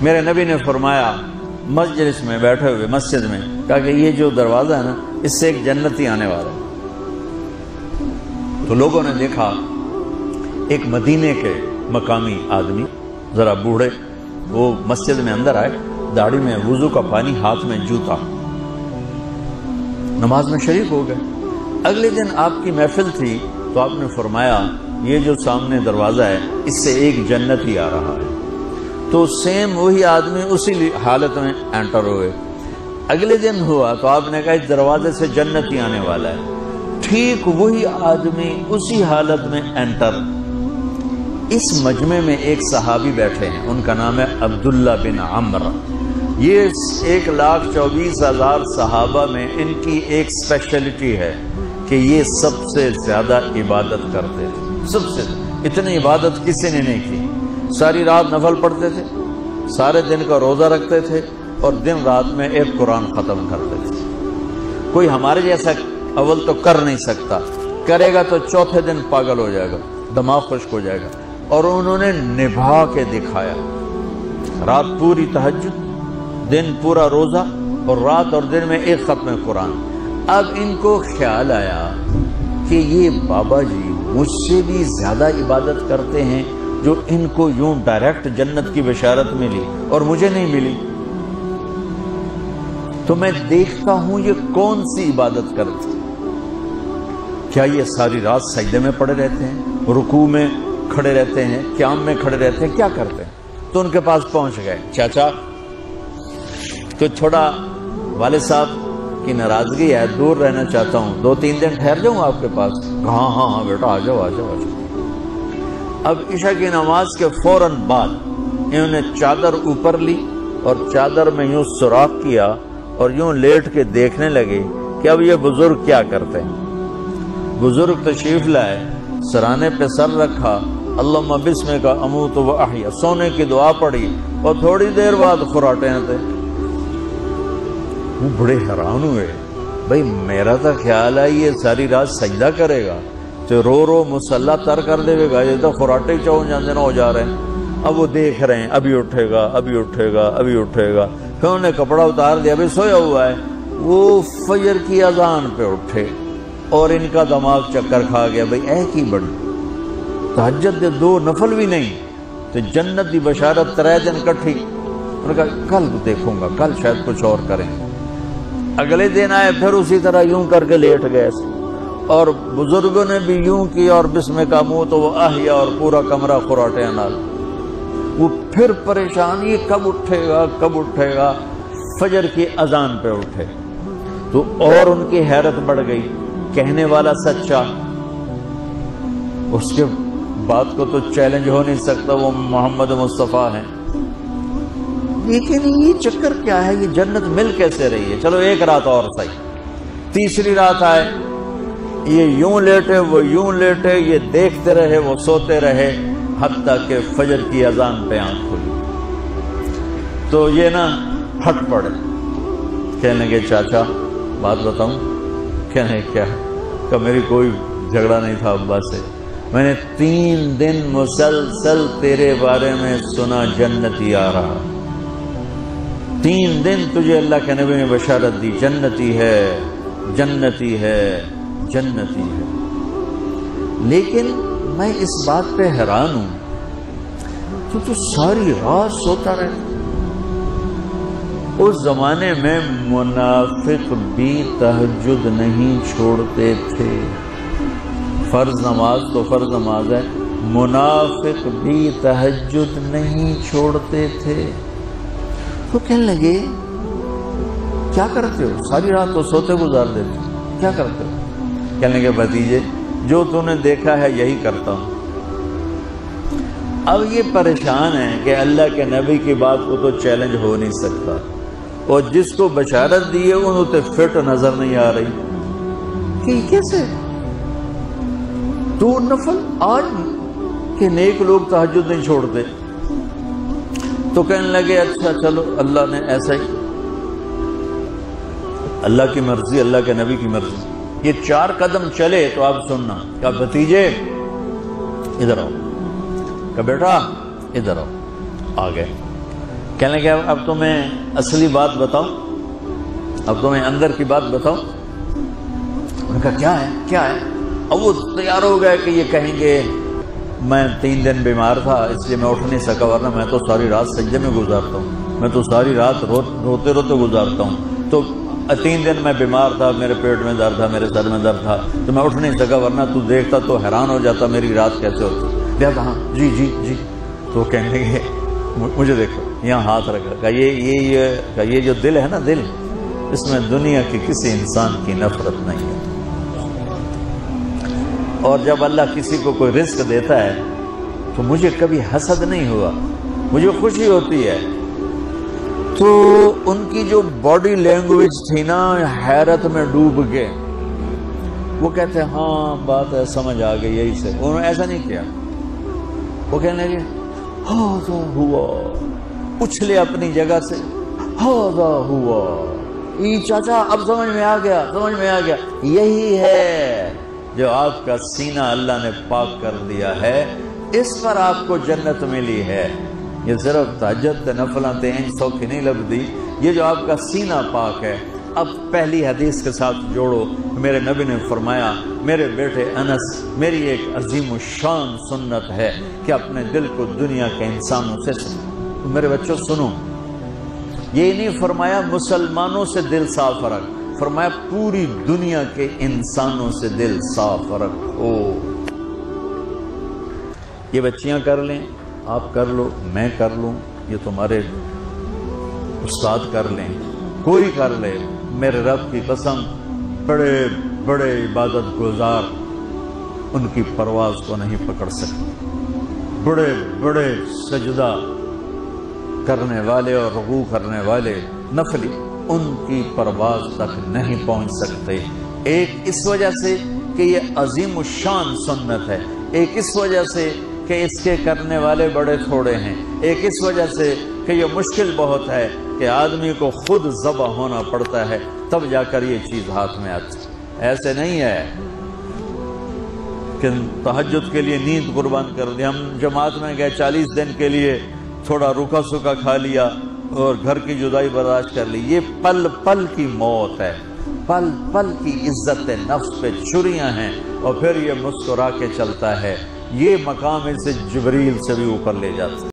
میرے نبی نے فرمایا مجلس میں بیٹھے ہوئے مسجد میں، کہا کہ یہ جو دروازہ ہے نا اس سے ایک جنتی آنے والا ہے۔ تو لوگوں نے دیکھا ایک مدینے کے مقامی آدمی ذرا بوڑھے، وہ مسجد میں اندر آئے، داڑھی میں وضو کا پانی، ہاتھ میں جوتا، نماز میں شریک ہو گئے۔ اگلے دن آپ کی محفل تھی تو آپ نے فرمایا یہ جو سامنے دروازہ ہے اس سے ایک جنتی آ رہا ہے۔ تو سیم وہی آدمی اسی حالت میں انٹر ہوئے۔ اگلے دن ہوا تو آپ نے کہا اس دروازے سے جنتی آنے والا ہے، ٹھیک وہی آدمی اسی حالت میں انٹر۔ اس مجمع میں ایک صحابی بیٹھے ہیں، ان کا نام ہے عبداللہ بن عمرو۔ یہ 1,24,000 صحابہ میں ان کی ایک اسپیشلٹی ہے کہ یہ سب سے زیادہ عبادت کرتے تھے، سب سے اتنی عبادت کسی نے نہیں کی۔ ساری رات نفل پڑھتے تھے، سارے دن کا روزہ رکھتے تھے، اور دن رات میں ایک قرآن ختم کرتے تھے۔ کوئی ہمارے جیسا اول تو کر نہیں سکتا، کرے گا تو چوتھے دن پاگل ہو جائے گا، دماغ خشک ہو جائے گا، اور انہوں نے نبھا کے دکھایا۔ رات پوری تہجد، دن پورا روزہ، اور رات اور دن میں ایک ختم قرآن۔ اب ان کو خیال آیا کہ یہ بابا جی مجھ سے بھی زیادہ عبادت کرتے ہیں، جو ان کو یوں ڈائریکٹ جنت کی بشارت ملی اور مجھے نہیں ملی، تو میں دیکھتا ہوں یہ کون سی عبادت کرتے ہیں۔ کیا یہ ساری رات سجدے میں پڑے رہتے ہیں، رکوع میں کھڑے رہتے ہیں، قیام میں کھڑے رہتے ہیں، کیا کرتے ہیں؟ تو ان کے پاس پہنچ گئے، چاچا تو تھوڑا والد صاحب کی ناراضگی ہے، دور رہنا چاہتا ہوں، 2-3 دن ٹھہر جاؤں آپ کے پاس؟ ہاں ہاں ہاں بیٹا آ جاؤ آ جاؤ آ جاؤ۔ اب عشاء کی نماز کے فوراً بعد انہوں نے چادر اوپر لی اور چادر میں یوں سوراخ کیا اور یوں لیٹ کے دیکھنے لگے کہ اب یہ بزرگ کیا کرتے ہیں۔ بزرگ تشریف لائے، سرانے پہ سر رکھا، اللہم بسمک اموت و احیا، سونے کی دعا پڑھی، اور تھوڑی دیر بعد خراٹے آتے۔ وہ بڑے حیران ہوئے، بھئی میرا تو خیال ہے یہ ساری رات سجدہ کرے گا تو رو رو مسلح تر کر دے گا، یہ تو خراٹے چون جاندے نہ ہو جا رہے ہیں۔ اب وہ دیکھ رہے ہیں ابھی اٹھے گا ابھی اٹھے گا ابھی اٹھے گا، پھر انہوں نے کپڑا اتار دیا، ابھی سویا ہوا ہے۔ وہ فجر کی اذان پہ اٹھے اور ان کا دماغ چکر کھا گیا، بھئی اے کی بڑی تہجد دے 2 نفل بھی نہیں تو جنت دی بشارت 3 دن کٹھی۔ انہوں نے کہا کل دیکھوں گا، کل شاید کچھ اور کریں۔ اگلے دن آئے، پھر اسی طرح یوں کر کے لیٹ گئے، اور بزرگوں نے بھی یوں کی، اور بسمک اموت و احیا، اور پورا کمرہ خراٹے نال۔ وہ پھر پریشان، یہ کب اٹھے گا کب اٹھے گا؟ فجر کی اذان پہ اٹھے تو اور ان کی حیرت بڑھ گئی، کہنے والا سچا، اس کے بات کو تو چیلنج ہو نہیں سکتا، وہ محمد مصطفیٰ ہیں، لیکن یہ چکر کیا ہے، یہ جنت مل کیسے رہی ہے؟ چلو ایک رات اور صحیح۔ تیسری رات آئے، یہ یوں لیٹے وہ یوں لیٹے، یہ دیکھتے رہے وہ سوتے رہے، حتیٰ کہ فجر کی اذان پہ آنکھ کھلی تو یہ نا ہٹ پڑے، کہنے لگے چاچا بات بتاؤں؟ کہنے کیا؟ کہ میری کوئی جھگڑا نہیں تھا ابا سے، میں نے 3 دن مسلسل تیرے بارے میں سنا جنتی آ رہا، 3 دن تجھے اللہ کے نبی نے بشارت دی جنتی ہے جنتی ہے جنتی ہے، لیکن میں اس بات پہ حیران ہوں تو ساری رات سوتا رہتا۔ اس زمانے میں منافق بھی تہجد نہیں چھوڑتے تھے، فرض نماز تو فرض نماز ہے، منافق بھی تہجد نہیں چھوڑتے تھے۔ تو کہنے لگے کیا کرتے ہو؟ ساری رات تو سوتے گزار دیتے، کیا کرتے ہو؟ کہنے لگے بھتیجے جو تو نے دیکھا ہے یہی کرتا ہوں۔ اب یہ پریشان ہے کہ اللہ کے نبی کی بات کو تو چیلنج ہو نہیں سکتا، اور جس کو بشارت دی ہے انہوں تے فٹ نظر نہیں آ رہی کہ کیسے 2 نفل آج کہ نیک لوگ تہجد نہیں چھوڑتے۔ تو کہنے لگے اچھا چلو اللہ نے ایسا ہی، اللہ کی مرضی اللہ کے نبی کی مرضی۔ یہ 4 قدم چلے تو آپ سننا، کہ بھتیجے ادھر آؤ، کہ بیٹا ادھر آؤ، آ گئے۔ کہنے لگے اب تمہیں اصلی بات بتاؤ، اب تمہیں اندر کی بات بتاؤ۔ انہوں نے کہا کیا ہے کیا ہے؟ اب وہ تیار ہو گئے کہ یہ کہیں گے میں 3 دن بیمار تھا اس لیے میں اٹھ نہیں سکا، ورنہ میں تو ساری رات سجدے میں گزارتا ہوں، میں تو ساری رات روتے روتے گزارتا ہوں، تو 3 دن میں بیمار تھا، میرے پیٹ میں درد تھا، میرے سر میں درد تھا، تو میں اٹھ نہیں سکا، ورنہ تو دیکھتا تو حیران ہو جاتا میری رات کیسے ہوتی۔ دیکھا ہاں جی جی جی، تو کہنے لگے مجھے دیکھو، یہاں ہاتھ رکھا، کہ یہ جو دل ہے نا، دل اس میں دنیا کی کسی انسان کی نفرت نہیں ہے، اور جب اللہ کسی کو کوئی رزق دیتا ہے تو مجھے کبھی حسد نہیں ہوا، مجھے خوشی ہوتی ہے۔ تو ان کی جو باڈی لینگویج تھی نا، حیرت میں ڈوب گئے، وہ کہتے ہیں ہاں بات ہے، سمجھ آ گئی، یہی سے۔ انہوں نے ایسا نہیں کیا، وہ کہنے لگے ہاذا ہوا، اچھلے اپنی جگہ سے، ہاذا ہوا، چاچا اب سمجھ میں آ گیا، سمجھ میں آ گیا، یہی ہے جو آپ کا سینہ اللہ نے پاک کر دیا ہے، اس پر آپ کو جنت ملی ہے۔ یہ صرف تہجد نفلاں تے انج سوکھی نہیں لبدی، یہ جو آپ کا سینہ پاک ہے۔ اب پہلی حدیث کے ساتھ جوڑو، میرے نبی نے فرمایا میرے بیٹے انس، میری ایک عظیم الشان سنت ہے کہ اپنے دل کو دنیا کے انسانوں سے سنو۔ میرے بچوں سنو، یہ نہیں فرمایا مسلمانوں سے دل صاف رکھ، فرمایا پوری دنیا کے انسانوں سے دل صاف رکھو۔ یہ بچیاں کر لیں، آپ کر لو، میں کر لوں، یہ تمہارے استاد کر لیں، کوئی کر لے، میرے رب کی قسم بڑے بڑے عبادت گزار ان کی پرواز کو نہیں پکڑ سکتے، بڑے بڑے سجدہ کرنے والے اور رکوع کرنے والے نفلی ان کی پرواز تک نہیں پہنچ سکتے۔ ایک اس وجہ سے کہ یہ عظیم الشان سنت ہے، ایک اس وجہ سے کہ اس کے کرنے والے بڑے تھوڑے ہیں، ایک اس وجہ سے کہ یہ مشکل بہت ہے کہ آدمی کو خود ذبح ہونا پڑتا ہے تب جا کر یہ چیز ہاتھ میں آتی۔ ایسے نہیں ہے کہ تہجد کے لیے نیند قربان کر دی، ہم جماعت میں گئے 40 دن کے لیے، تھوڑا روکھا سوکھا کھا لیا اور گھر کی جدائی برداشت کر لی۔ یہ پل پل کی موت ہے، پل پل کی عزت نفس پہ چھریاں ہیں، اور پھر یہ مسکرا کے چلتا ہے۔ یہ مقام اسے جبریل سے بھی اوپر لے جاتا ہے۔